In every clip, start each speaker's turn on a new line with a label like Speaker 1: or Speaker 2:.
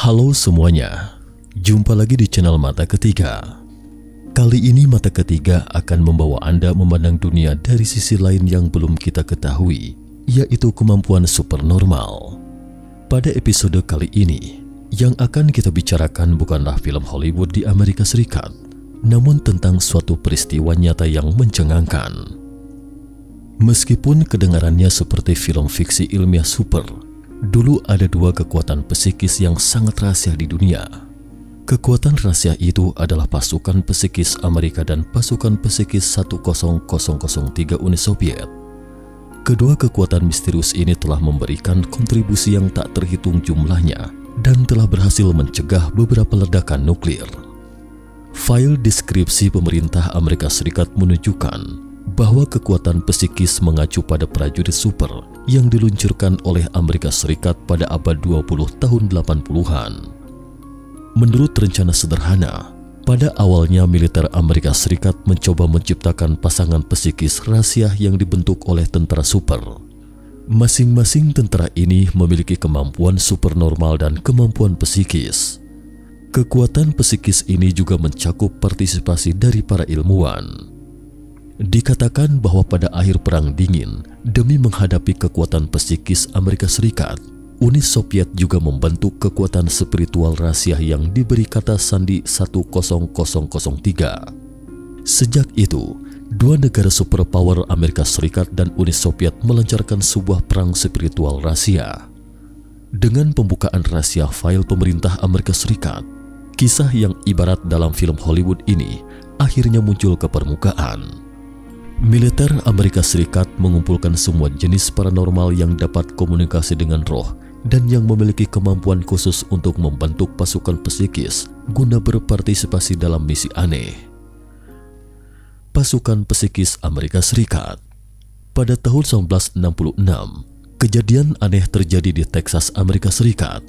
Speaker 1: Halo semuanya, jumpa lagi di channel Mata Ketiga. Kali ini Mata Ketiga akan membawa Anda memandang dunia dari sisi lain yang belum kita ketahui, yaitu kemampuan supernormal. Pada episode kali ini, yang akan kita bicarakan bukanlah film Hollywood di Amerika Serikat, namun tentang suatu peristiwa nyata yang mencengangkan. Meskipun kedengarannya seperti film fiksi ilmiah super, dulu ada dua kekuatan psikis yang sangat rahasia di dunia. Kekuatan rahasia itu adalah pasukan psikis Amerika dan pasukan psikis 10003 Uni Soviet. Kedua kekuatan misterius ini telah memberikan kontribusi yang tak terhitung jumlahnya dan telah berhasil mencegah beberapa ledakan nuklir. File deskripsi pemerintah Amerika Serikat menunjukkan bahwa kekuatan psikis mengacu pada prajurit super yang diluncurkan oleh Amerika Serikat pada abad 20 tahun 80-an. Menurut rencana sederhana, pada awalnya militer Amerika Serikat mencoba menciptakan pasangan psikis rahasia yang dibentuk oleh tentara super. Masing-masing tentara ini memiliki kemampuan supernormal dan kemampuan psikis. Kekuatan psikis ini juga mencakup partisipasi dari para ilmuwan. Dikatakan bahwa pada akhir Perang Dingin, demi menghadapi kekuatan psikis Amerika Serikat, Uni Soviet juga membentuk kekuatan spiritual rahasia yang diberi kata sandi 10003. Sejak itu, dua negara superpower Amerika Serikat dan Uni Soviet melancarkan sebuah perang spiritual rahasia. Dengan pembukaan rahasia file pemerintah Amerika Serikat, kisah yang ibarat dalam film Hollywood ini akhirnya muncul ke permukaan. Militer Amerika Serikat mengumpulkan semua jenis paranormal yang dapat komunikasi dengan roh dan yang memiliki kemampuan khusus untuk membentuk pasukan psikis guna berpartisipasi dalam misi aneh. Pasukan psikis Amerika Serikat. Pada tahun 1966, kejadian aneh terjadi di Texas, Amerika Serikat.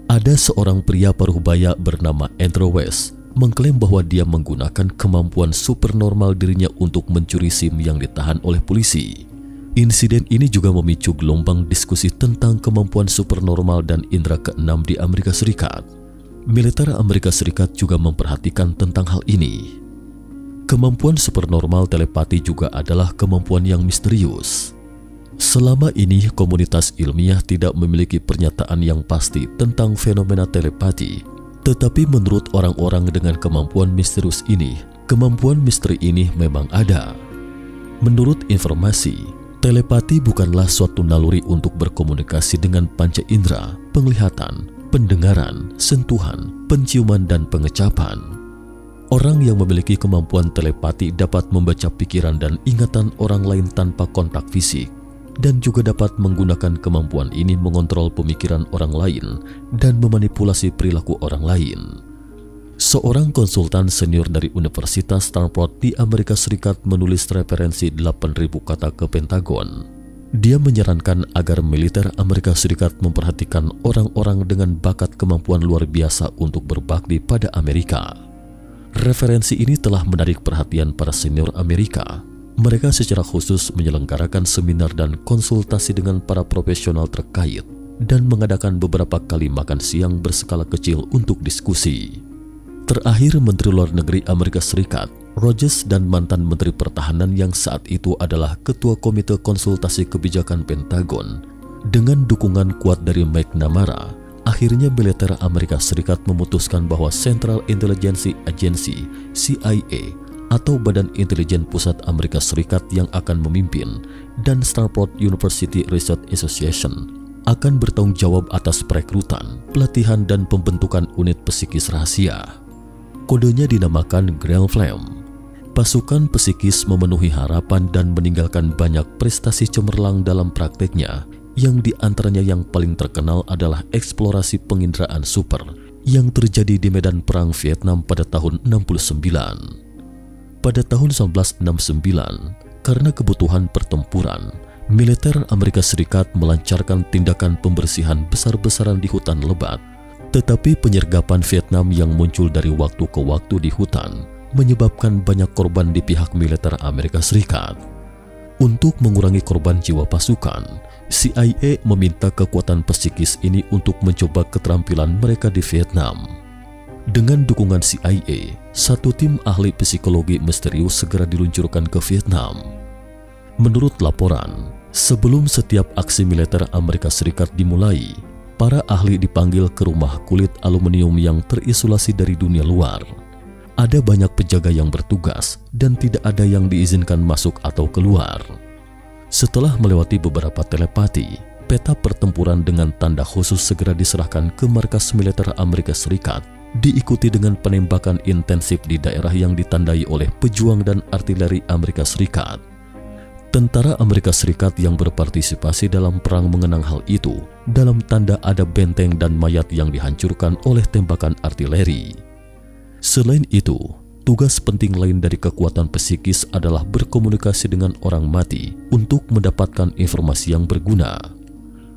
Speaker 1: Ada seorang pria paruh baya bernama Andrew West mengklaim bahwa dia menggunakan kemampuan supernormal dirinya untuk mencuri SIM yang ditahan oleh polisi. Insiden ini juga memicu gelombang diskusi tentang kemampuan supernormal dan indera keenam di Amerika Serikat. Militer Amerika Serikat juga memperhatikan tentang hal ini. Kemampuan supernormal telepati juga adalah kemampuan yang misterius. Selama ini, komunitas ilmiah tidak memiliki pernyataan yang pasti tentang fenomena telepati. Tetapi menurut orang-orang dengan kemampuan misterius ini, kemampuan misteri ini memang ada. Menurut informasi, telepati bukanlah suatu naluri untuk berkomunikasi dengan panca indera, penglihatan, pendengaran, sentuhan, penciuman, dan pengecapan. Orang yang memiliki kemampuan telepati dapat membaca pikiran dan ingatan orang lain tanpa kontak fisik, dan juga dapat menggunakan kemampuan ini mengontrol pemikiran orang lain dan memanipulasi perilaku orang lain. Seorang konsultan senior dari Universitas Stanford di Amerika Serikat menulis referensi 8.000 kata ke Pentagon. Dia menyarankan agar militer Amerika Serikat memperhatikan orang-orang dengan bakat kemampuan luar biasa untuk berbakti pada Amerika. Referensi ini telah menarik perhatian para senior Amerika. Mereka secara khusus menyelenggarakan seminar dan konsultasi dengan para profesional terkait dan mengadakan beberapa kali makan siang berskala kecil untuk diskusi. Terakhir, Menteri Luar Negeri Amerika Serikat, Rogers, dan mantan Menteri Pertahanan yang saat itu adalah Ketua Komite Konsultasi Kebijakan Pentagon, dengan dukungan kuat dari McNamara, akhirnya militer Amerika Serikat memutuskan bahwa Central Intelligence Agency (CIA) atau Badan Intelijen Pusat Amerika Serikat yang akan memimpin dan Stanford University Research Association akan bertanggung jawab atas perekrutan, pelatihan, dan pembentukan unit psikis rahasia. Kodenya dinamakan Grand Flame. Pasukan psikis memenuhi harapan dan meninggalkan banyak prestasi cemerlang dalam prakteknya, yang diantaranya yang paling terkenal adalah eksplorasi penginderaan super yang terjadi di medan perang Vietnam pada tahun 69. Pada tahun 1969, karena kebutuhan pertempuran, militer Amerika Serikat melancarkan tindakan pembersihan besar-besaran di hutan lebat. Tetapi penyergapan Vietnam yang muncul dari waktu ke waktu di hutan menyebabkan banyak korban di pihak militer Amerika Serikat. Untuk mengurangi korban jiwa pasukan, CIA meminta kekuatan psikis ini untuk mencoba keterampilan mereka di Vietnam. Dengan dukungan CIA, satu tim ahli psikologi misterius segera diluncurkan ke Vietnam. Menurut laporan, sebelum setiap aksi militer Amerika Serikat dimulai, para ahli dipanggil ke rumah kulit aluminium yang terisolasi dari dunia luar. Ada banyak penjaga yang bertugas dan tidak ada yang diizinkan masuk atau keluar. Setelah melewati beberapa telepati, peta pertempuran dengan tanda khusus segera diserahkan ke markas militer Amerika Serikat, diikuti dengan penembakan intensif di daerah yang ditandai oleh pejuang dan artileri Amerika Serikat. Tentara Amerika Serikat yang berpartisipasi dalam perang mengenang hal itu, dalam tanda ada benteng dan mayat yang dihancurkan oleh tembakan artileri. Selain itu, tugas penting lain dari kekuatan psikis adalah berkomunikasi dengan orang mati untuk mendapatkan informasi yang berguna.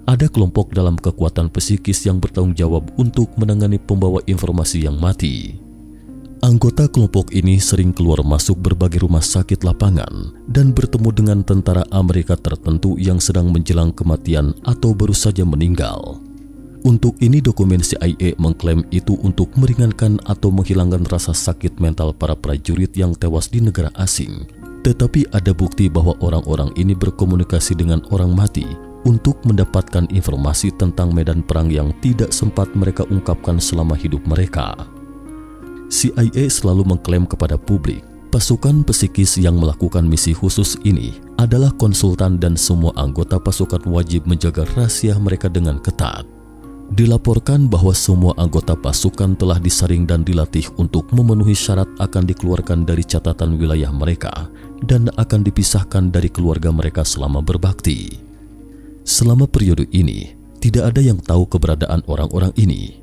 Speaker 1: Ada kelompok dalam kekuatan psikis yang bertanggung jawab untuk menangani pembawa informasi yang mati. Anggota kelompok ini sering keluar masuk berbagai rumah sakit lapangan dan bertemu dengan tentara Amerika tertentu yang sedang menjelang kematian atau baru saja meninggal. Untuk ini dokumen CIA mengklaim itu untuk meringankan atau menghilangkan rasa sakit mental para prajurit yang tewas di negara asing. Tetapi ada bukti bahwa orang-orang ini berkomunikasi dengan orang mati untuk mendapatkan informasi tentang medan perang yang tidak sempat mereka ungkapkan selama hidup mereka. CIA selalu mengklaim kepada publik, pasukan psikis yang melakukan misi khusus ini adalah konsultan dan semua anggota pasukan wajib menjaga rahasia mereka dengan ketat. Dilaporkan bahwa semua anggota pasukan telah disaring dan dilatih untuk memenuhi syarat akan dikeluarkan dari catatan wilayah mereka dan akan dipisahkan dari keluarga mereka selama berbakti. Selama periode ini, tidak ada yang tahu keberadaan orang-orang ini.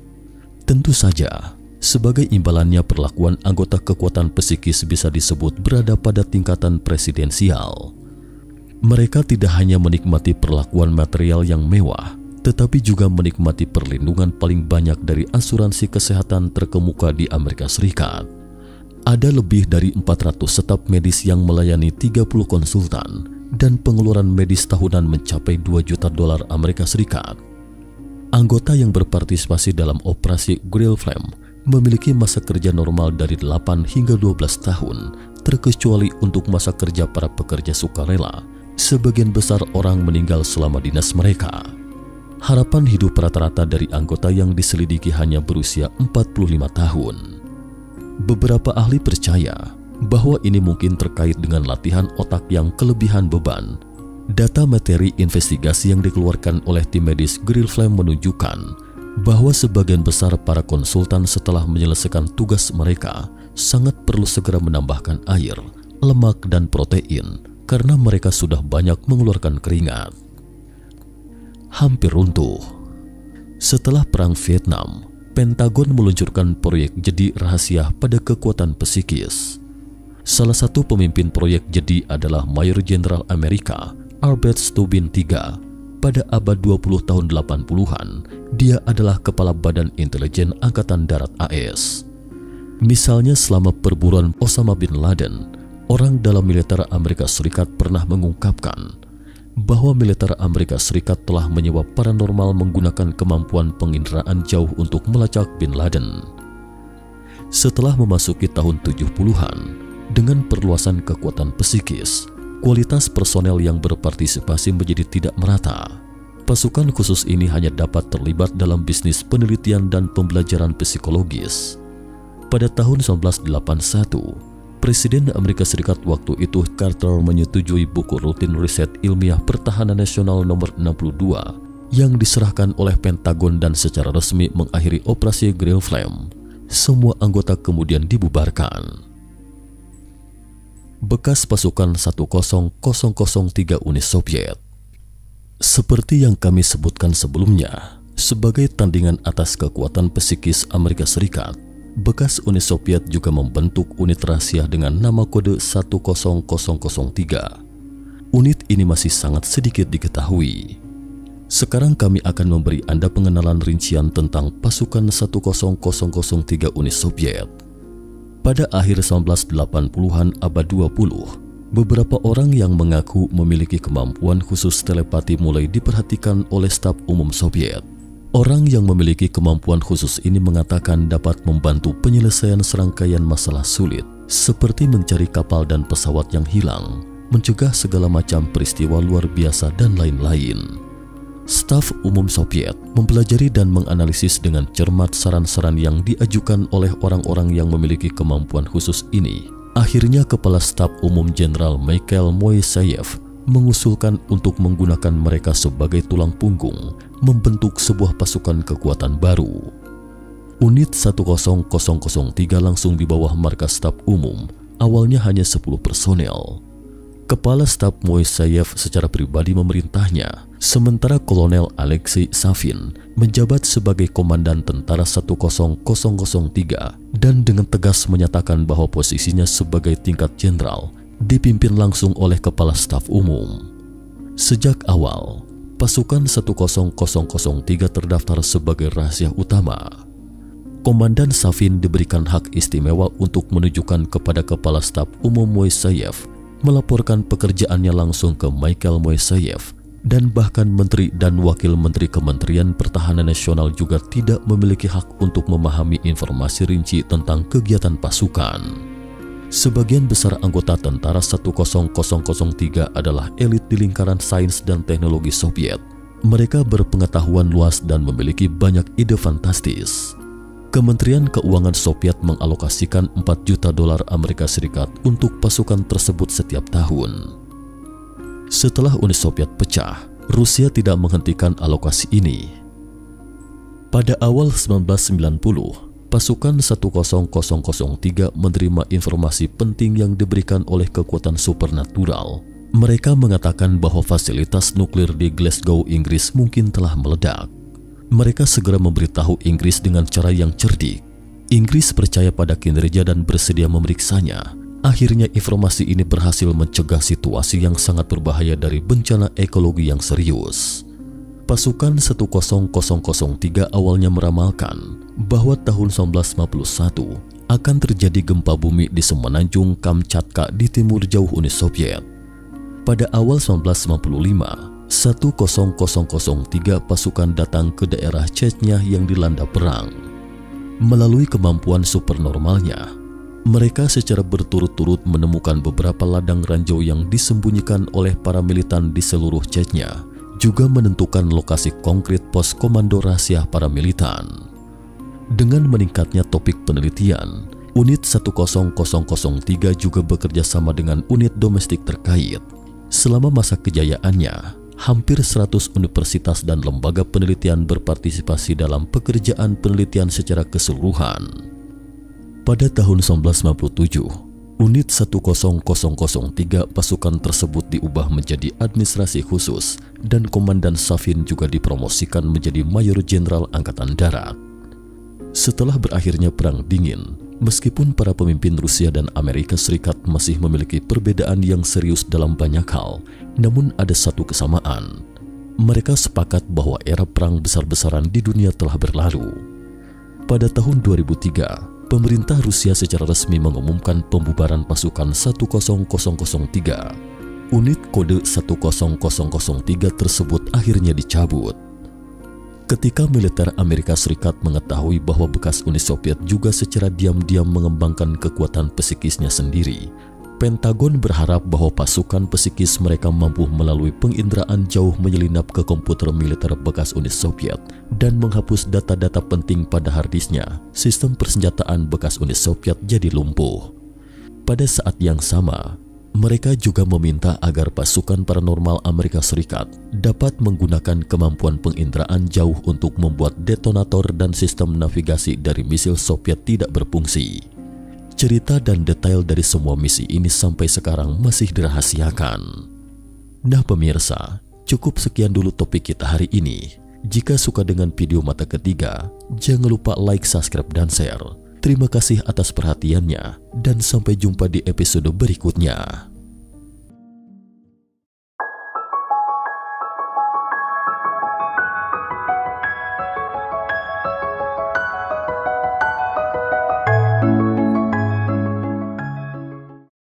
Speaker 1: Tentu saja, sebagai imbalannya perlakuan anggota kekuatan psikis bisa disebut berada pada tingkatan presidensial. Mereka tidak hanya menikmati perlakuan material yang mewah, tetapi juga menikmati perlindungan paling banyak dari asuransi kesehatan terkemuka di Amerika Serikat. Ada lebih dari 400 staf medis yang melayani 30 konsultan dan pengeluaran medis tahunan mencapai 2 juta dolar Amerika Serikat. Anggota yang berpartisipasi dalam operasi Grill Flame memiliki masa kerja normal dari 8 hingga 12 tahun, terkecuali untuk masa kerja para pekerja sukarela. Sebagian besar orang meninggal selama dinas mereka. Harapan hidup rata-rata dari anggota yang diselidiki hanya berusia 45 tahun. Beberapa ahli percaya bahwa ini mungkin terkait dengan latihan otak yang kelebihan beban. Data materi investigasi yang dikeluarkan oleh tim medis Grill Flame menunjukkan bahwa sebagian besar para konsultan setelah menyelesaikan tugas mereka sangat perlu segera menambahkan air, lemak, dan protein karena mereka sudah banyak mengeluarkan keringat. Hampir runtuh. Setelah Perang Vietnam, Pentagon meluncurkan proyek Jedi rahasia pada kekuatan psikis. Salah satu pemimpin proyek Jedi adalah Mayor Jenderal Amerika Albert Stubin III. Pada abad 20 tahun 80-an, dia adalah Kepala Badan Intelijen Angkatan Darat AS. Misalnya selama perburuan Osama bin Laden, orang dalam militer Amerika Serikat pernah mengungkapkan bahwa militer Amerika Serikat telah menyewa paranormal menggunakan kemampuan penginderaan jauh untuk melacak bin Laden. Setelah memasuki tahun 70-an, dengan perluasan kekuatan psikis, kualitas personel yang berpartisipasi menjadi tidak merata. Pasukan khusus ini hanya dapat terlibat dalam bisnis penelitian dan pembelajaran psikologis. Pada tahun 1981, Presiden Amerika Serikat waktu itu Carter menyetujui buku rutin riset ilmiah pertahanan nasional nomor 62 yang diserahkan oleh Pentagon dan secara resmi mengakhiri operasi Grill Flame. Semua anggota kemudian dibubarkan. Bekas pasukan 10003 Uni Soviet. Seperti yang kami sebutkan sebelumnya, sebagai tandingan atas kekuatan psikis Amerika Serikat, bekas Uni Soviet juga membentuk unit rahasia dengan nama kode 10003. Unit ini masih sangat sedikit diketahui. Sekarang kami akan memberi Anda pengenalan rincian tentang pasukan 10003 Uni Soviet. Pada akhir 1980-an abad 20, Beberapa orang yang mengaku memiliki kemampuan khusus telepati mulai diperhatikan oleh staf umum Soviet. Orang yang memiliki kemampuan khusus ini mengatakan dapat membantu penyelesaian serangkaian masalah sulit, seperti mencari kapal dan pesawat yang hilang, mencegah segala macam peristiwa luar biasa, dan lain-lain. Staf umum Soviet mempelajari dan menganalisis dengan cermat saran-saran yang diajukan oleh orang-orang yang memiliki kemampuan khusus ini. Akhirnya Kepala Staf Umum Jenderal Mikhail Moiseyev mengusulkan untuk menggunakan mereka sebagai tulang punggung, membentuk sebuah pasukan kekuatan baru. Unit 10003 langsung di bawah markas staf umum, awalnya hanya 10 personel. Kepala Staf Moiseyev secara pribadi memerintahnya, sementara Kolonel Alexei Savin menjabat sebagai Komandan Tentara 10003 dan dengan tegas menyatakan bahwa posisinya sebagai tingkat jenderal dipimpin langsung oleh Kepala Staf Umum. Sejak awal, pasukan 10003 terdaftar sebagai rahasia utama. Komandan Savin diberikan hak istimewa untuk menunjukkan kepada Kepala Staf Umum Moiseyev melaporkan pekerjaannya langsung ke Mikhail Moiseyev, dan bahkan Menteri dan Wakil Menteri Kementerian Pertahanan Nasional juga tidak memiliki hak untuk memahami informasi rinci tentang kegiatan pasukan. Sebagian besar anggota tentara 10003 adalah elit di lingkaran sains dan teknologi Soviet. Mereka berpengetahuan luas dan memiliki banyak ide fantastis. Kementerian Keuangan Soviet mengalokasikan $4 juta Amerika Serikat untuk pasukan tersebut setiap tahun. Setelah Uni Soviet pecah, Rusia tidak menghentikan alokasi ini. Pada awal 1990, pasukan 10003 menerima informasi penting yang diberikan oleh kekuatan supernatural. Mereka mengatakan bahwa fasilitas nuklir di Glasgow, Inggris mungkin telah meledak. Mereka segera memberitahu Inggris dengan cara yang cerdik. Inggris percaya pada kinerja dan bersedia memeriksanya. Akhirnya informasi ini berhasil mencegah situasi yang sangat berbahaya dari bencana ekologi yang serius. Pasukan 10003 awalnya meramalkan bahwa tahun 1951 akan terjadi gempa bumi di semenanjung Kamchatka di timur jauh Uni Soviet. Pada awal 1955, 10003 pasukan datang ke daerah Chechnya yang dilanda perang. Melalui kemampuan supernormalnya, mereka secara berturut-turut menemukan beberapa ladang ranjau yang disembunyikan oleh para militan di seluruh Chechnya, juga menentukan lokasi konkret pos komando rahasia para militan. Dengan meningkatnya topik penelitian, unit 10003 juga bekerja sama dengan unit domestik terkait. Selama masa kejayaannya, hampir 100 universitas dan lembaga penelitian berpartisipasi dalam pekerjaan penelitian secara keseluruhan. Pada tahun 1997, unit 10003 pasukan tersebut diubah menjadi administrasi khusus dan Komandan Savin juga dipromosikan menjadi Mayor Jenderal Angkatan Darat. Setelah berakhirnya Perang Dingin, meskipun para pemimpin Rusia dan Amerika Serikat masih memiliki perbedaan yang serius dalam banyak hal, namun ada satu kesamaan. Mereka sepakat bahwa era perang besar-besaran di dunia telah berlalu. Pada tahun 2003, pemerintah Rusia secara resmi mengumumkan pembubaran pasukan 10003. Unit kode 10003 tersebut akhirnya dicabut. Ketika militer Amerika Serikat mengetahui bahwa bekas Uni Soviet juga secara diam-diam mengembangkan kekuatan psikisnya sendiri, Pentagon berharap bahwa pasukan psikis mereka mampu melalui penginderaan jauh menyelinap ke komputer militer bekas Uni Soviet dan menghapus data-data penting pada harddisknya. Sistem persenjataan bekas Uni Soviet jadi lumpuh. Pada saat yang sama, mereka juga meminta agar pasukan paranormal Amerika Serikat dapat menggunakan kemampuan penginderaan jauh untuk membuat detonator dan sistem navigasi dari misil Soviet tidak berfungsi. Cerita dan detail dari semua misi ini sampai sekarang masih dirahasiakan. Nah pemirsa, cukup sekian dulu topik kita hari ini. Jika suka dengan video mata ketiga, jangan lupa like, subscribe, dan share. Terima kasih atas perhatiannya, dan sampai jumpa di episode berikutnya.